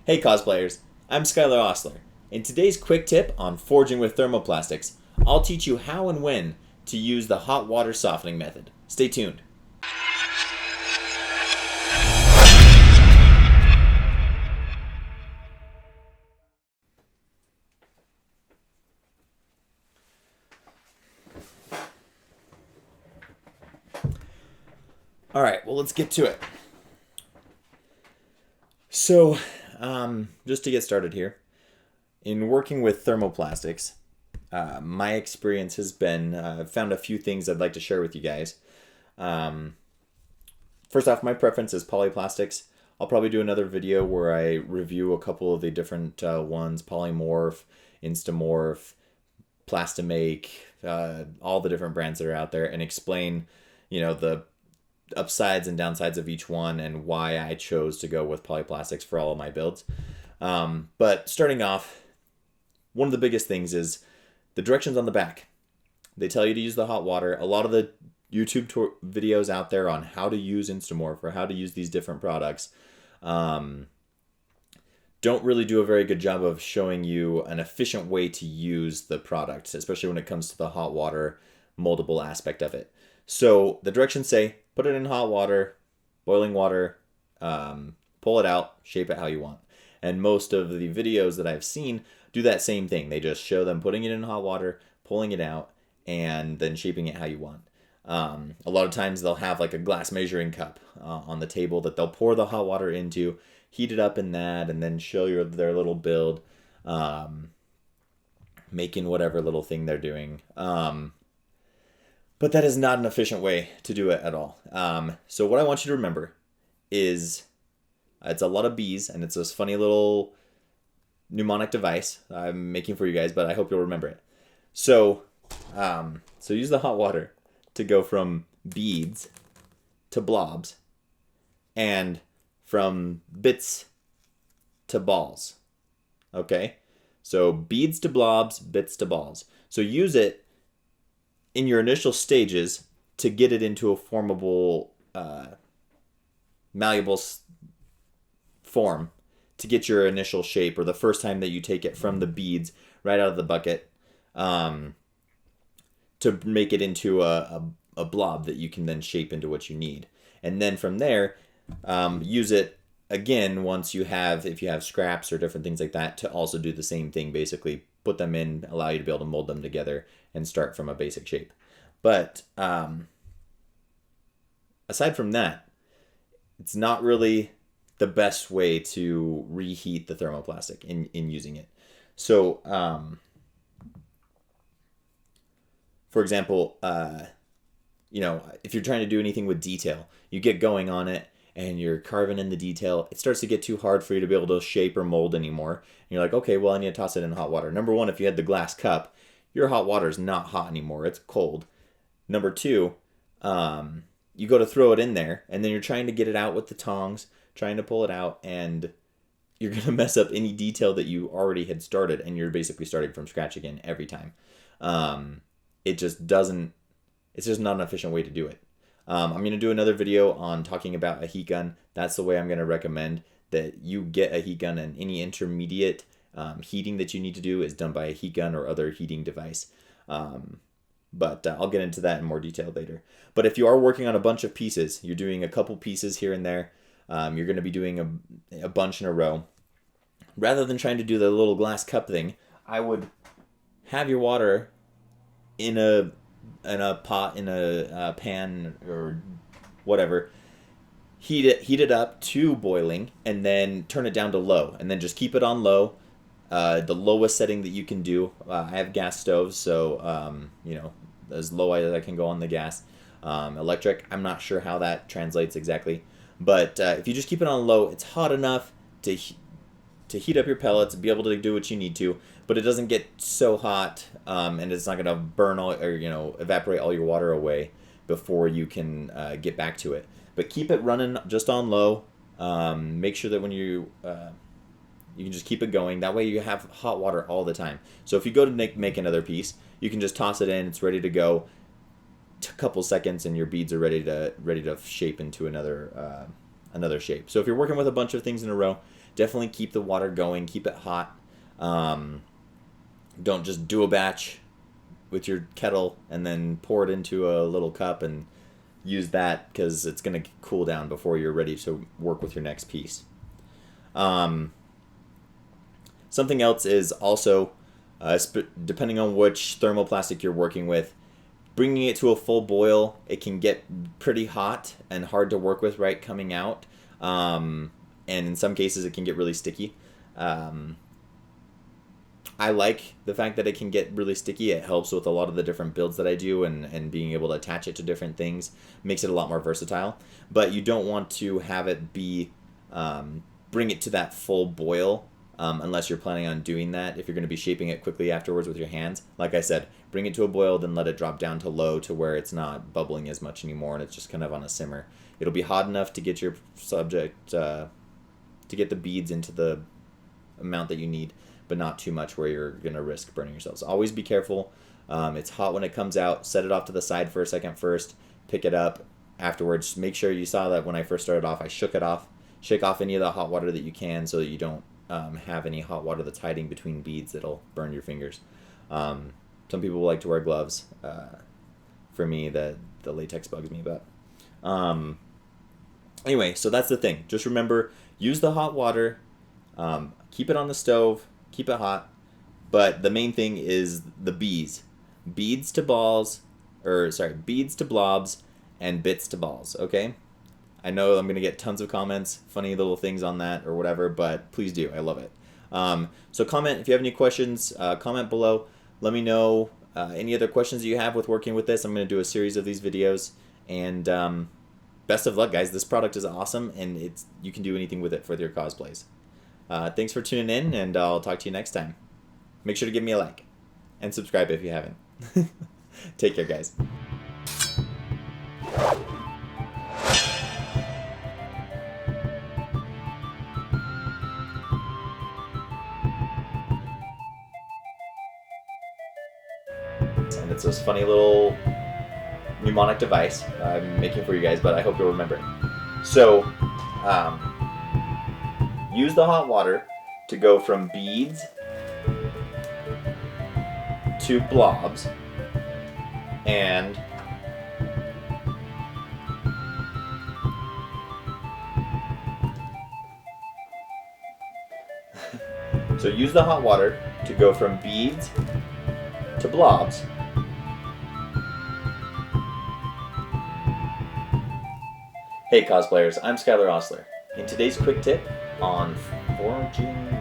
Hey cosplayers, I'm Skylar Osler. In today's quick tip on forging with thermoplastics, I'll teach you how and when to use the hot water softening method. Stay tuned. Alright, well let's get to it. So, just to get started here, in working with thermoplastics, my experience has been, I've found a few things I'd like to share with you guys. First off, my preference is polyplastics. I'll probably do another video where I review a couple of the different ones, Polymorph, Instamorph, Plastimake, all the different brands that are out there, and explain, the upsides and downsides of each one and why I chose to go with polyplastics for all of my builds. But starting off, one of the biggest things is the directions on the back. They tell you to use the hot water. A lot of the YouTube videos out there on how to use Instamorph or how to use these different products don't really do a very good job of showing you an efficient way to use the product, especially when it comes to the hot water moldable aspect of it. So the directions say, put it in hot water, boiling water, pull it out, shape it how you want. And most of the videos that I've seen do that same thing. They just show them putting it in hot water, pulling it out, and then shaping it how you want. A lot of times they'll have like a glass measuring cup on the table that they'll pour the hot water into, heat it up in that, and then show you their little build, making whatever little thing they're doing. But that is not an efficient way to do it at all. So what I want you to remember is it's a lot of bees, and it's this funny little mnemonic device I'm making for you guys, but I hope you'll remember it. So use the hot water to go from beads to blobs and from bits to balls. Okay? So beads to blobs, bits to balls. So use it in your initial stages to get it into a formable, malleable form to get your initial shape, or the first time that you take it from the beads right out of the bucket, to make it into a blob that you can then shape into what you need. And then from there, use it again if you have scraps or different things like that, to also do the same thing, basically put them in, allow you to be able to mold them together and start from a basic shape. But aside from that, it's not really the best way to reheat the thermoplastic in using it. So, for example, if you're trying to do anything with detail, you get going on it and you're carving in the detail, it starts to get too hard for you to be able to shape or mold anymore. And you're like, okay, well, I need to toss it in hot water. Number one, if you had the glass cup, your hot water is not hot anymore. It's cold. Number two, you go to throw it in there, and then you're trying to get it out with the tongs, trying to pull it out, and you're going to mess up any detail that you already had started, and you're basically starting from scratch again every time. It's just not an efficient way to do it. I'm going to do another video on talking about a heat gun. That's the way I'm going to recommend that you get a heat gun, and any intermediate heating that you need to do is done by a heat gun or other heating device. But I'll get into that in more detail later. But if you are working on a bunch of pieces, you're doing a couple pieces here and there, you're going to be doing a bunch in a row. Rather than trying to do the little glass cup thing, I would have your water in a pot, in a pan or whatever. Heat it up to boiling, and then turn it down to low, and then just keep it on low. The lowest setting that you can do. I have gas stoves, so as low as I can go on the gas. Electric, I'm not sure how that translates exactly, but if you just keep it on low, it's hot enough to heat up your pellets and be able to do what you need to, but it doesn't get so hot, and it's not going to burn evaporate all your water away before you can get back to it. But keep it running just on low. Make sure that when you can just keep it going. That way you have hot water all the time. So if you go to make another piece, you can just toss it in. It's ready to go. A couple seconds, and your beads are ready to shape into another shape. So if you're working with a bunch of things in a row, definitely keep the water going, keep it hot. Don't just do a batch with your kettle and then pour it into a little cup and use that, because it's going to cool down before you're ready to work with your next piece. Something else is also, depending on which thermoplastic you're working with, bringing it to a full boil, it can get pretty hot and hard to work with right coming out. And in some cases it can get really sticky. I like the fact that it can get really sticky. It helps with a lot of the different builds that I do, and being able to attach it to different things makes it a lot more versatile. But you don't want to have it be, bring it to that full boil unless you're planning on doing that. If you're going to be shaping it quickly afterwards with your hands, like I said, bring it to a boil, then let it drop down to low to where it's not bubbling as much anymore and it's just kind of on a simmer. It'll be hot enough to get your subject, to get the beads into the amount that you need, but not too much where you're going to risk burning yourself. So always be careful. It's hot when it comes out. Set it off to the side for a second first. Pick it up afterwards. Make sure you saw that when I first started off, I shook it off. Shake off any of the hot water that you can so that you don't have any hot water that's hiding between beads that'll burn your fingers. Some people like to wear gloves. For me, the latex bugs me, but anyway, so that's the thing. Just remember, use the hot water. Keep it on the stove. Keep it hot. But the main thing is the beads. Beads to balls, beads to blobs, and bits to balls, okay? I know I'm going to get tons of comments, funny little things on that or whatever, but please do. I love it. So comment if you have any questions, comment below. Let me know any other questions you have with working with this. I'm going to do a series of these videos, and best of luck, guys. This product is awesome, and you can do anything with it for your cosplays. Thanks for tuning in, and I'll talk to you next time. Make sure to give me a like and subscribe if you haven't. Take care, guys. And it's this funny little mnemonic device I'm making for you guys, but I hope you'll remember it. So, use the hot water to go from beads to blobs, and so use the hot water to go from beads to blobs, Hey cosplayers, I'm Skylar Osler. In today's quick tip on forging